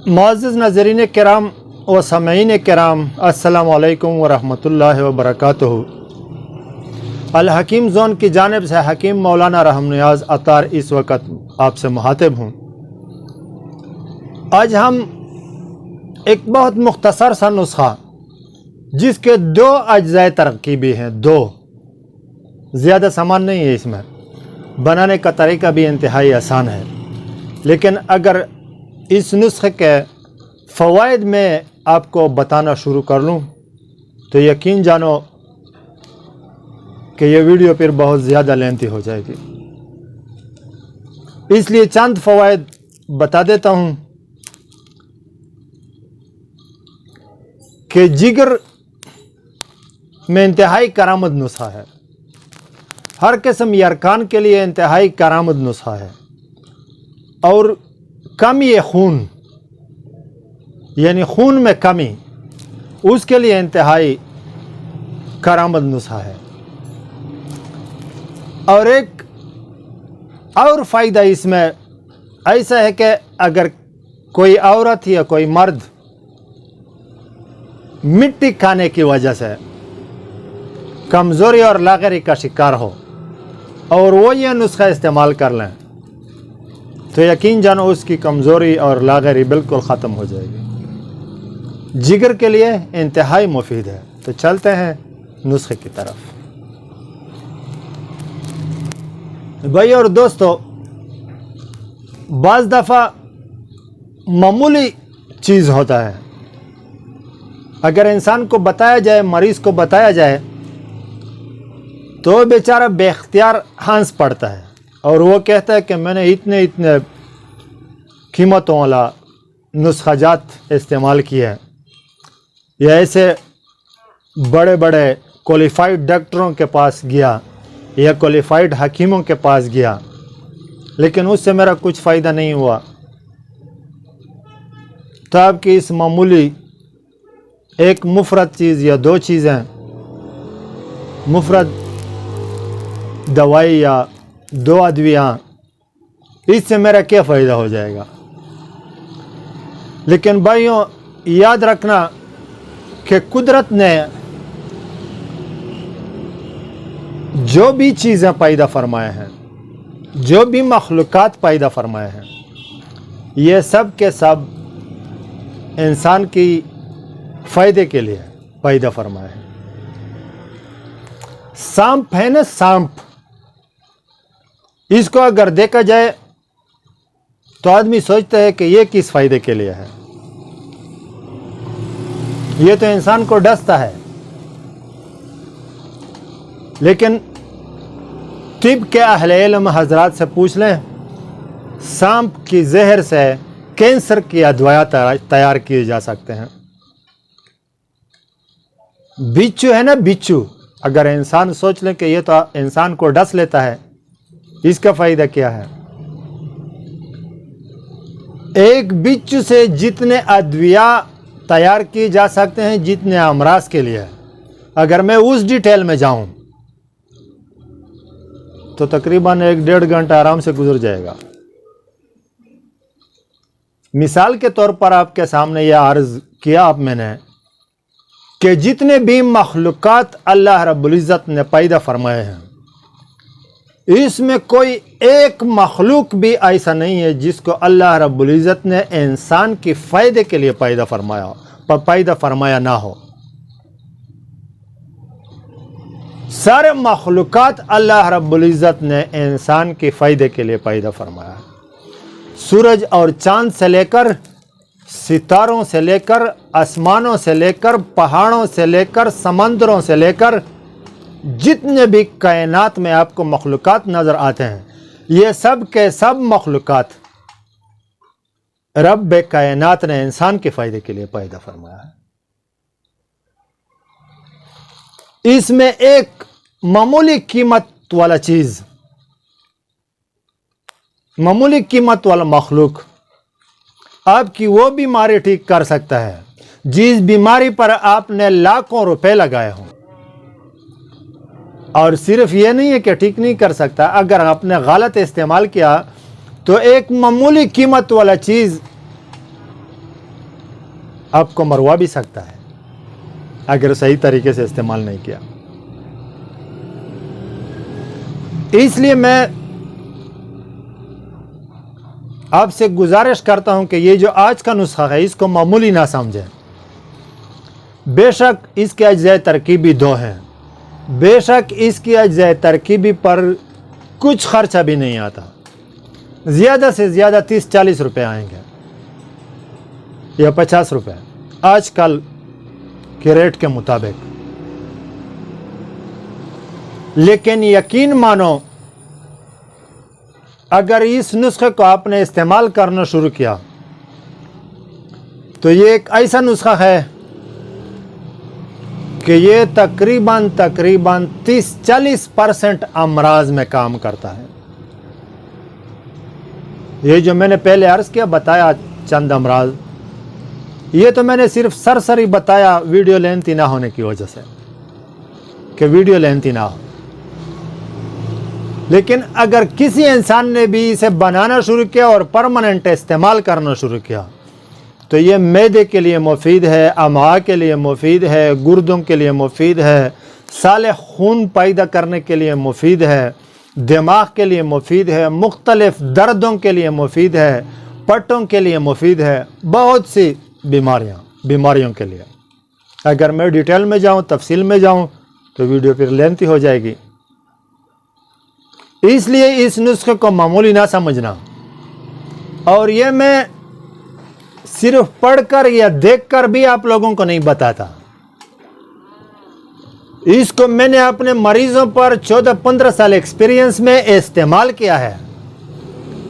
معزز ناظرین کرام و سامعین کرام، السلام علیکم ورحمۃ اللہ وبرکاتہ۔ الحکیم زون کی جانب سے حکیم مولانا رحم نیاز عطار اس وقت آپ سے مخاطب ہوں۔ آج ہم ایک بہت مختصر سا نسخہ جس کے 2 اجزاء ترکیبی ہیں، 2 زیادہ سامان نہیں ہے، اس میں بنانے کا طریقہ بھی انتہائی آسان ہے، لیکن اگر اس نسخے کے فوائد میں آپ کو بتانا شروع کر لوں تو یقین جانو کہ یہ ویڈیو پھر بہت زیادہ لینتھی ہو جائے گی، اس لیے چند فوائد بتا دیتا ہوں کہ جگر میں انتہائی کارآمد نسخہ ہے، ہر قسم یرکان کے لیے انتہائی کارآمد نسخہ ہے، اور کمی خون یعنی خون میں کمی، اس کے لیے انتہائی کارآمد نسخہ ہے۔ اور ایک اور فائدہ اس میں ایسا ہے کہ اگر کوئی عورت یا کوئی مرد مٹی کھانے کی وجہ سے کمزوری اور لاغری کا شکار ہو اور وہ یہ نسخہ استعمال کر لیں تو یقین جانو اس کی کمزوری اور لاغری بالکل ختم ہو جائے گی، جگر کے لیے انتہائی مفید ہے۔ تو چلتے ہیں نسخے کی طرف۔ بھائی اور دوستو، بعض دفعہ معمولی چیز ہوتا ہے، اگر انسان کو بتایا جائے، مریض کو بتایا جائے تو بیچارہ بے اختیار ہنس پڑتا ہے اور وہ کہتا ہے کہ میں نے اتنے قیمتوں والا نسخہ جات استعمال کیا ہے، یا ایسے بڑے بڑے کوالیفائڈ ڈاکٹروں کے پاس گیا یا کوالیفائڈ حکیموں کے پاس گیا، لیکن اس سے میرا کچھ فائدہ نہیں ہوا۔ تو آپ کی اس معمولی ایک مفرد چیز یا 2 چیزیں، مفرد دوائی یا 2 ادویاں، اس سے میرا کیا فائدہ ہو جائے گا؟ لیکن بھائیوں یاد رکھنا کہ قدرت نے جو بھی چیزیں پیدا فرمائے ہیں، جو بھی مخلوقات پیدا فرمائے ہیں، یہ سب کے سب انسان کی فائدے کے لیے پیدا فرمائے ہیں۔ سانپ ہے نا، سانپ، اس کو اگر دیکھا جائے تو آدمی سوچتا ہے کہ یہ کس فائدے کے لیے ہے، یہ تو انسان کو ڈستا ہے، لیکن طب کے اہل علم حضرات سے پوچھ لیں، سانپ کی زہر سے کینسر کی ادویات تیار کیے جا سکتے ہیں۔ بچھو ہے نا، بچھو، اگر انسان سوچ لیں کہ یہ تو انسان کو ڈس لیتا ہے، اس کا فائدہ کیا ہے؟ ایک بچھو سے جتنے ادویہ تیار کی جا سکتے ہیں، جتنے امراض کے لیے، اگر میں اس ڈیٹیل میں جاؤں تو تقریباً 1-1.5 گھنٹہ آرام سے گزر جائے گا۔ مثال کے طور پر آپ کے سامنے یہ عرض کیا میں نے کہ جتنے بھی مخلوقات اللہ رب العزت نے پیدا فرمائے ہیں، اس میں کوئی ایک مخلوق بھی ایسا نہیں ہے جس کو اللہ رب العزت نے انسان کی فائدے کے لیے پیدا فرمایا نہ ہو۔ سارے مخلوقات اللہ رب العزت نے انسان کی فائدے کے لیے پیدا فرمایا ہے۔ سورج اور چاند سے لے کر، ستاروں سے لے کر، آسمانوں سے لے کر، پہاڑوں سے لے کر، سمندروں سے لے کر، جتنے بھی کائنات میں آپ کو مخلوقات نظر آتے ہیں، یہ سب کے سب مخلوقات رب کائنات نے انسان کے فائدے کے لیے پیدا فرمایا ہے۔ اس میں ایک معمولی قیمت والا چیز، معمولی قیمت والا مخلوق آپ کی وہ بیماری ٹھیک کر سکتا ہے جس بیماری پر آپ نے لاکھوں روپے لگائے ہوں۔ اور صرف یہ نہیں ہے کہ ٹھیک نہیں کر سکتا، اگر آپ نے غلط استعمال کیا تو ایک معمولی قیمت والا چیز آپ کو مروا بھی سکتا ہے اگر صحیح طریقے سے استعمال نہیں کیا. اس لیے میں آپ سے گزارش کرتا ہوں کہ یہ جو آج کا نسخہ ہے اس کو معمولی نہ سمجھیں. بے شک اس کے اجزاء ترکیبی 2 ہیں، بے شک اس کی اجزاء ترکیبی پر کچھ خرچہ بھی نہیں آتا، زیادہ سے زیادہ 30-40 روپے آئیں گے یا 50 روپے آج کل کے ریٹ کے مطابق. لیکن یقین مانو اگر اس نسخے کو آپ نے استعمال کرنا شروع کیا تو یہ ایک ایسا نسخہ ہے کہ یہ تقریباً 30-40% امراض میں کام کرتا ہے. یہ جو میں نے پہلے عرض کیا بتایا چند امراض، یہ تو میں نے صرف سرسری بتایا ویڈیو لینتھی نہ ہونے کی وجہ سے کہ ویڈیو لینتھی نہ ہو. لیکن اگر کسی انسان نے بھی اسے بنانا شروع کیا اور پرماننٹ استعمال کرنا شروع کیا تو یہ معدے کے لیے مفید ہے، امعاء کے لیے مفید ہے، گردوں کے لیے مفید ہے، صالح خون پیدا کرنے کے لیے مفید ہے، دماغ کے لیے مفید ہے، مختلف دردوں کے لیے مفید ہے، پٹوں کے لیے مفید ہے، بہت سی بیماریوں کے لیے. اگر میں ڈیٹیل میں جاؤں، تفصیل میں جاؤں تو ویڈیو پھر لینتھی ہو جائے گی. اس لیے اس نسخے کو معمولی نہ سمجھنا. اور یہ میں صرف پڑھ کر یا دیکھ کر بھی آپ لوگوں کو نہیں بتاتا، اس کو میں نے اپنے مریضوں پر 14-15 سال ایکسپیرینس میں استعمال کیا ہے.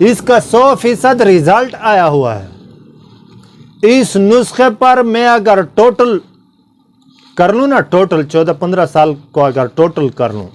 اس کا 100% ریزلٹ آیا ہوا ہے. اس نسخے پر میں اگر ٹوٹل کر لوں نا، ٹوٹل 14-15 سال کو اگر ٹوٹل کر لوں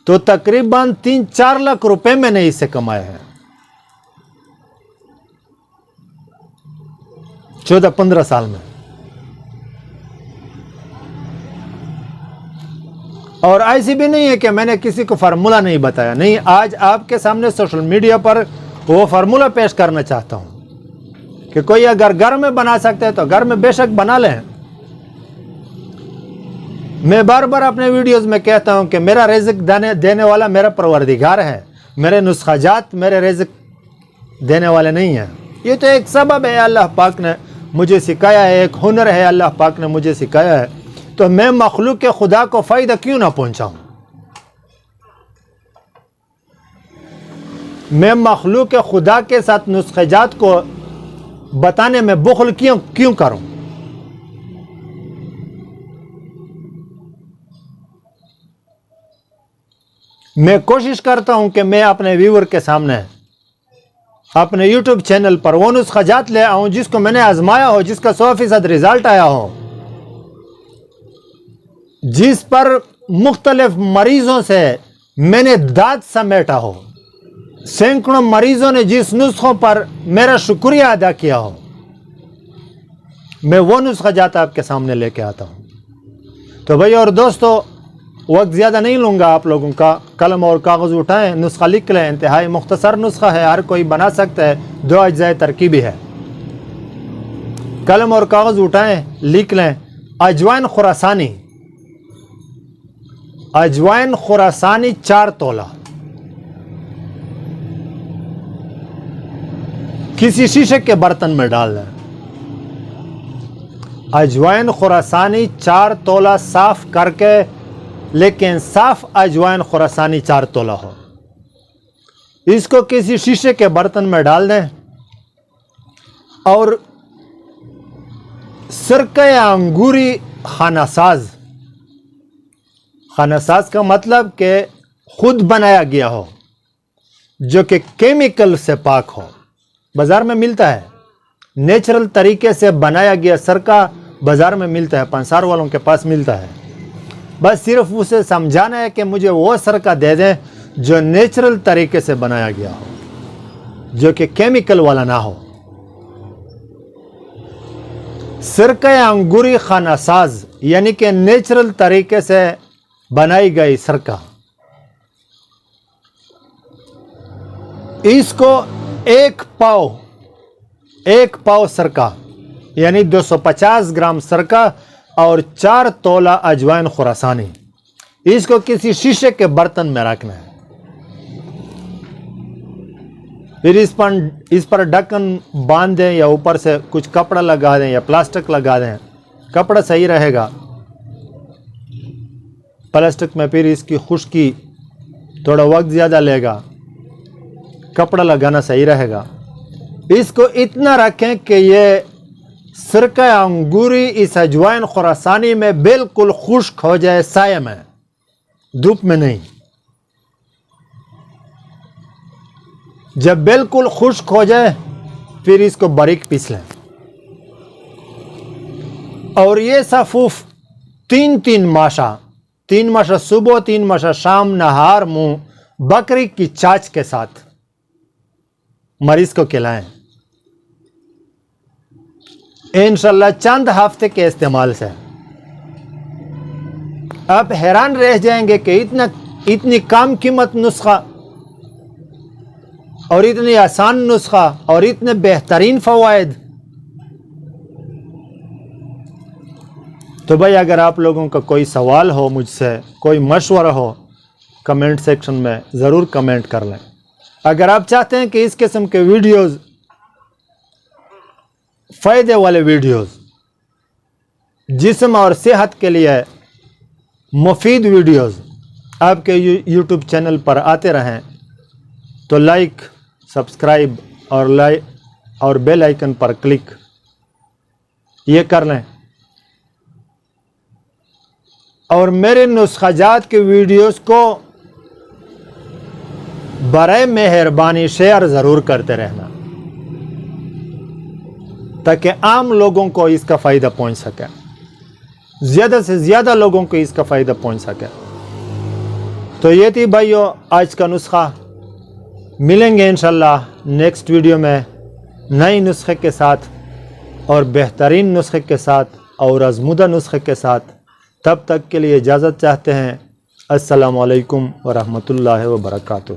تو تقریباً 3-4 لاکھ روپے میں نے اس سے کمائے ہیں 14-15 سال میں. اور ایسی بھی نہیں ہے کہ میں نے کسی کو فارمولہ نہیں بتایا، نہیں، آج آپ کے سامنے سوشل میڈیا پر وہ فارمولہ پیش کرنا چاہتا ہوں کہ کوئی اگر گھر میں بنا سکتے ہیں تو گھر میں بے شک بنا لیں. میں بار بار اپنے ویڈیوز میں کہتا ہوں کہ میرا رزق دینے والا میرا پروردگار ہے، میرے نسخہ جات میرے رزق دینے والے نہیں ہیں. یہ تو ایک سبب ہے، اللہ پاک نے مجھے سکھایا ہے، ایک ہنر ہے اللہ پاک نے مجھے سکھایا ہے. تو میں مخلوق خدا کو فائدہ کیوں نہ پہنچاؤں؟ میں مخلوق خدا کے ساتھ نسخہ جات کو بتانے میں بخل کیوں کروں؟ میں کوشش کرتا ہوں کہ میں اپنے ویور کے سامنے اپنے یوٹیوب چینل پر وہ نسخہ جات لے آؤں جس کو میں نے آزمایا ہو، جس کا 100% ریزلٹ آیا ہو، جس پر مختلف مریضوں سے میں نے داد سمیٹا ہو، سینکڑوں مریضوں نے جس نسخوں پر میرا شکریہ ادا کیا ہو، میں وہ نسخہ جات آپ کے سامنے لے کے آتا ہوں. تو بھائی اور دوستو، وقت زیادہ نہیں لوں گا آپ لوگوں کا. قلم اور کاغذ اٹھائیں، نسخہ لکھ لیں. انتہائی مختصر نسخہ ہے، ہر کوئی بنا سکتا ہے، 2 اجزاء ترکیبی ہے. قلم اور کاغذ اٹھائیں، لکھ لیں. اجوائن خراسانی، اجوائن خراسانی 4 تولہ کسی شیشے کے برتن میں ڈال دیں. اجوائن خراسانی 4 تولہ صاف کر کے، لیکن صاف اجوائن خراسانی 4 تولہ ہو. اس کو کسی شیشے کے برتن میں ڈال دیں اور سرکہ انگوری خانہ ساز، خانہ ساز کا مطلب کہ خود بنایا گیا ہو، جو کہ کیمیکل سے پاک ہو. بازار میں ملتا ہے، نیچرل طریقے سے بنایا گیا سرکہ بازار میں ملتا ہے، پنسار والوں کے پاس ملتا ہے. بس صرف اسے سمجھانا ہے کہ مجھے وہ سرکہ دے دیں جو نیچرل طریقے سے بنایا گیا ہو، جو کہ کیمیکل والا نہ ہو. سرکہ انگوری خانہ ساز یعنی کہ نیچرل طریقے سے بنائی گئی سرکہ، اس کو ایک پاؤ سرکہ یعنی 250 گرام سرکہ اور 4 تولہ اجوائن خراسانی. اس کو کسی شیشے کے برتن میں رکھنا ہے. پھر اس پر ڈھکن باندھ دیں یا اوپر سے کچھ کپڑا لگا دیں یا پلاسٹک لگا دیں. کپڑا صحیح رہے گا. پلاسٹک میں پھر اس کی خشکی تھوڑا وقت زیادہ لے گا. کپڑا لگانا صحیح رہے گا. اس کو اتنا رکھیں کہ یہ سرکہ انگوری اس اجوائن خراسانی میں بالکل خشک ہو جائے, سائے میں, دھوپ میں نہیں. جب بالکل خشک ہو جائے پھر اس کو باریک پیس لیں. اور یہ سفوف 3 ماشا, 3 ماشا صبح 3 ماشا شام, نہار منہ بکری کی چاچ کے ساتھ مریض کو کھلائیں. انشاءاللہ چند ہفتے کے استعمال سے آپ حیران رہ جائیں گے کہ اتنی کم قیمت نسخہ اور اتنی آسان نسخہ اور اتنے بہترین فوائد. تو بھائی اگر آپ لوگوں کا کوئی سوال ہو, مجھ سے کوئی مشورہ ہو, کمنٹ سیکشن میں ضرور کمنٹ کر لیں. اگر آپ چاہتے ہیں کہ اس قسم کے ویڈیوز, فائدے والے ویڈیوز, جسم اور صحت کے لیے مفید ویڈیوز آپ کے یوٹیوب چینل پر آتے رہیں تو لائک, سبسکرائب اور بیل آئیکن پر کلک یہ کر لیں. اور میرے نسخہ جات کے ویڈیوز کو برائے مہربانی شیئر ضرور کرتے رہنا تاکہ عام لوگوں کو اس کا فائدہ پہنچ سکے, زیادہ سے زیادہ لوگوں کو اس کا فائدہ پہنچ سکے. تو یہ تھی بھائیو آج کا نسخہ. ملیں گے انشاءاللہ نیکسٹ ویڈیو میں نئی نسخے کے ساتھ اور بہترین نسخے کے ساتھ اور آزمودہ نسخے کے ساتھ. تب تک کے لیے اجازت چاہتے ہیں. السلام علیکم ورحمۃ اللہ وبرکاتہ.